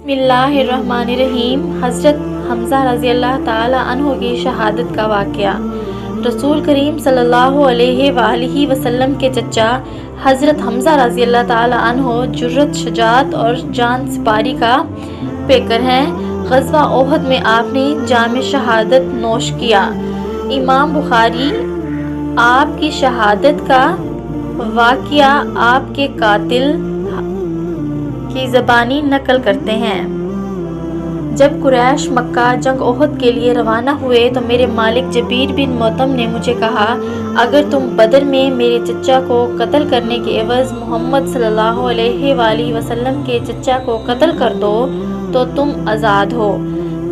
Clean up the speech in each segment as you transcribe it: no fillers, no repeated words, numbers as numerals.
बिस्मिल्लाहिर्रहमानिर्रहीम। हज़रत हमज़ा रज़ी अल्लाह ताला अन्हु की शहादत का वाक़या। रसूल करीम सल्लल्लाहु अलैहि वआलिहि वसल्लम के चचा हज़रत हमज़ा रज़ी अल्लाह ताला अन्हु जुर्रत, शजाअत और जान सिपारी का पेकर हैं। ग़ज़वा ओहद में आपने जाम शहादत नोश किया। इमाम बुखारी आपकी शहादत का वाक़या आपके कातिल की ज़बानी नकल करते हैं। जब कुरैश मक्का जंग ओहद के लिए रवाना हुए तो मेरे मालिक जबीर बिन मोतम ने मुझे कहा, अगर तुम बदर में मेरे चचा को कत्ल करने के एवज़ मोहम्मद सल्लल्लाहु अलैहि वसल्लम के चचा को कत्ल कर दो तो तुम आज़ाद हो।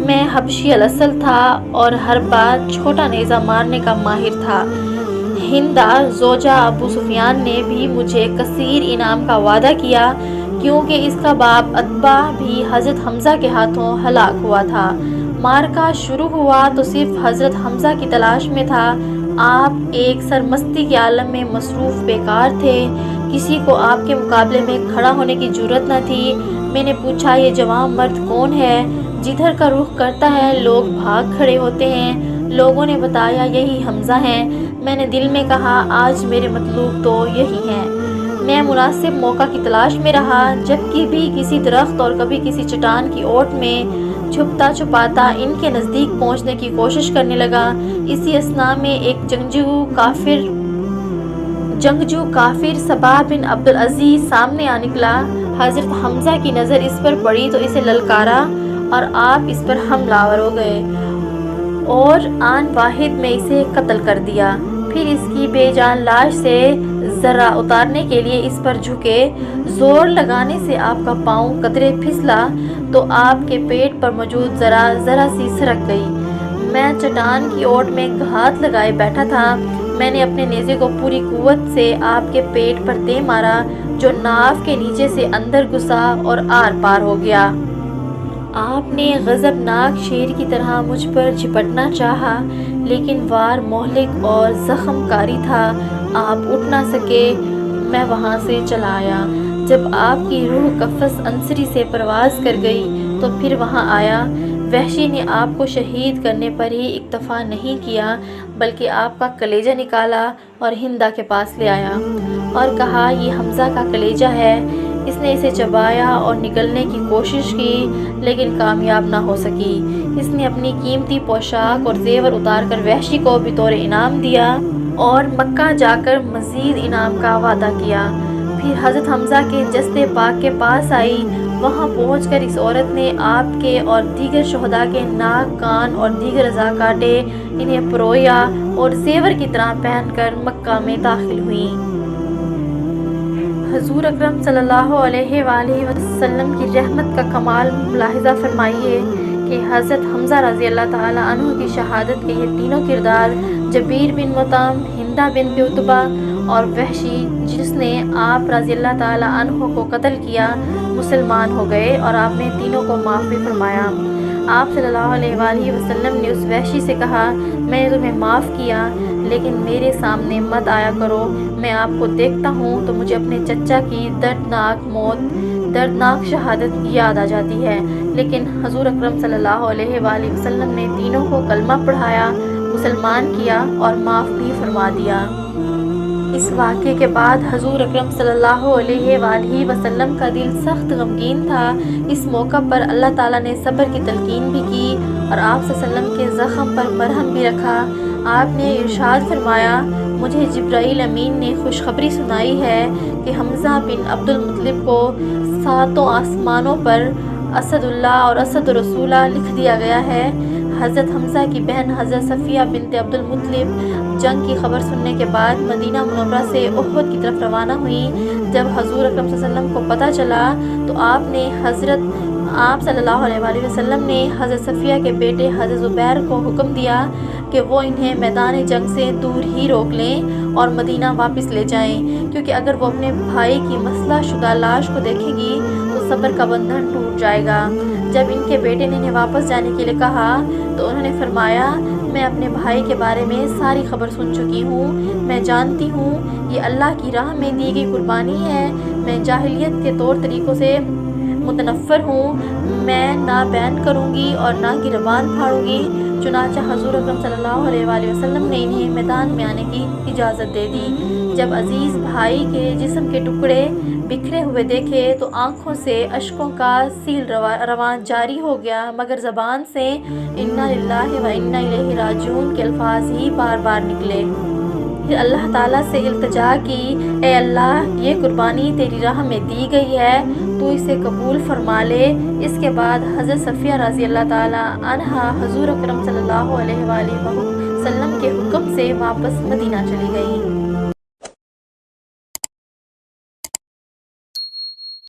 मैं हबशी असल था और हर बार छोटा नेज़ा मारने का माहिर था। हिंदा जोजा अबू सुफियान ने भी मुझे कसीर इनाम का वादा किया, क्योंकि इसका बाप अतबा भी हज़रत हमज़ा के हाथों हलाक हुआ था। मारका शुरू हुआ तो सिर्फ हज़रत हमज़ा की तलाश में था। आप एक सरमस्ती के आलम में मसरूफ़ बेकार थे। किसी को आपके मुकाबले में खड़ा होने की जुर्रत न थी। मैंने पूछा, ये जवान मर्द कौन है? जिधर का रुख करता है लोग भाग खड़े होते हैं। लोगों ने बताया, यही हमज़ा हैं। मैंने दिल में कहा, आज मेरे मतलूब तो यही हैं। मैं मुनासिब मौका की तलाश में रहा। जब कभी किसी दरख्त और कभी किसी चट्टान की ओट में छुपता छुपाता इनके नज़दीक पहुंचने की कोशिश करने लगा। इसी असना में एक जंगजू काफिर सबा बिन अब्दुल अजीज सामने आ निकला। हज़रत हमज़ा की नज़र इस पर पड़ी तो इसे ललकारा और आप इस पर हमलावर हो गए और आन वाहिद में इसे कत्ल कर दिया। फिर इसकी बेजान लाश से ज़रा उतारने के लिए इस पर झुके। जोर लगाने से आपका पाँव कतरे फिसला तो आपके पेट पर मौजूद ज़रा सी सरक गई। मैं चट्टान की ओट में घात लगाए बैठा था। मैंने अपने नेज़े को पूरी कुव्वत से आपके पेट पर दे मारा, जो नाव के नीचे से अंदर घुसा और आर पार हो गया। आपने गज़बनाक शेर की तरह मुझ पर झपटना चाहा, लेकिन वार मोहलिक और ज़ख्मकारी था। आप उठ ना सके। मैं वहाँ से चला आया। जब आपकी रूह कफ़स अंसरी से परवाज़ कर गई तो फिर वहाँ आया। वहशी ने आपको शहीद करने पर ही इक्तफ़ा नहीं किया, बल्कि आपका कलेजा निकाला और हिंदा के पास ले आया और कहा, ये हमज़ा का कलेजा है। इसने इसे चबाया और निगलने की कोशिश की, लेकिन कामयाब ना हो सकी। इसने अपनी कीमती पोशाक और जेवर उतार कर वहशी को बतौर इनाम दिया और मक्का जाकर मज़ीद इनाम का वादा किया। फिर हज़रत हमज़ा के जस्ते पाक के पास आई। वहाँ पहुंचकर इस औरत ने आपके और दीगर शुहदा के नाक, कान और दीगर अज़ा काटे, इन्हें परोया और जेवर की तरह पहनकर मक्का में दाखिल हुई। हज़ूर अकरम सल्लल्लाहु अलैहि वसल्लम की रहमत का कमाल मुलाहिज़ा फरमाइए कि हज़रत हमज़ा रज़ी अल्लाह ताला अन्हु की शहादत के ये तीनों किरदार, जबीर बिन मुतम, हिंदा बिन उतबा और वहशी, जिसने आप रज़ी अल्लाह ताला अन्हु को कत्ल किया, मुसलमान हो गए और आपने तीनों को माफ़ भी फरमाया। आप सल्लल्लाहु अलैहि वसल्लम ने उस वहशी से कहा, मैंने तुम्हें माफ़ किया, लेकिन मेरे सामने मत आया करो। मैं आपको देखता हूँ तो मुझे अपने चचा की दर्दनाक मौत, दर्दनाक शहादत याद आ जाती है। लेकिन हज़ूर अकरम सल्लल्लाहु अलैहि वसल्लम ने तीनों को कलमा पढ़ाया, मुसलमान किया और माफ़ भी फरमा दिया। इस वाक़े के बाद हज़ूर अकरम सल्लल्लाहु अलैहि वसल्लम का दिल सख्त गमगीन था। इस मौका पर अल्लाह ताला ने सब्र की तलकीन भी की और आप सल्लल्लाहु अलैहि वसल्लम के ज़ख्म पर मरहम भी रखा। आपने इरशाद फरमाया, मुझे जिब्राईल अमीन ने खुशखबरी सुनाई है कि हमज़ा बिन अब्दुल मुत्तलिब को सातों आसमानों पर असदुल्लाह और असद रसूला लिख दिया गया है। हज़रत हमज़ा की बहन हज़रत सफ़िया बिनत अब्दुल मुत्तलिब जंग की खबर सुनने के बाद मदीना मुनव्वरा से उहद की तरफ रवाना हुई। जब हज़ूर अकरम सल्लल्लाहु अलैहि वसल्लम को पता चला तो आप सल्लल्लाहु अलैहि वसल्लम ने हज़रत सफ़िया के बेटे हज़रत ज़ुबैर को हुक्म दिया कि वो इन्हें मैदान जंग से दूर ही रोक लें और मदीना वापस ले जाएं, क्योंकि अगर वो अपने भाई की मसला शुदा लाश को देखेगी तो सब्र का बंधन टूट जाएगा। जब इनके बेटे ने इन्हें वापस जाने के लिए कहा तो उन्होंने फरमाया, मैं अपने भाई के बारे में सारी खबर सुन चुकी हूँ। मैं जानती हूँ ये अल्लाह की राह में दी गई कुर्बानी है। मैं जाहिलियत के तौर तरीक़ों से मुतनफ़्फ़र हूँ। میں نہ بین کروں گی اور نہ گریبان پھاڑوں گی۔ چنانچہ حضور اکرم صلی اللہ علیہ وآلہ وسلم نے انہیں میدان میں آنے کی اجازت دے دی۔ جب عزیز بھائی کے جسم کے ٹکڑے بکھرے ہوئے دیکھے تو آنکھوں سے اشکوں کا سیل رواں جاری ہو گیا، مگر زبان سے انا للہ و انا الیہ راجعون کے الفاظ ہی بار بار نکلے۔ پھر اللہ تعالیٰ سے التجا کی، اے اللہ، یہ قربانی تیری راہ میں دی گئی ہے، تو اسے قبول فرما لے۔ اس کے بعد حضرت صفیہ رضی اللہ تعالیٰ عنہا حضور اکرم صلی اللہ علیہ وآلہ وسلم کے حکم سے واپس مدینہ چلی گئیں۔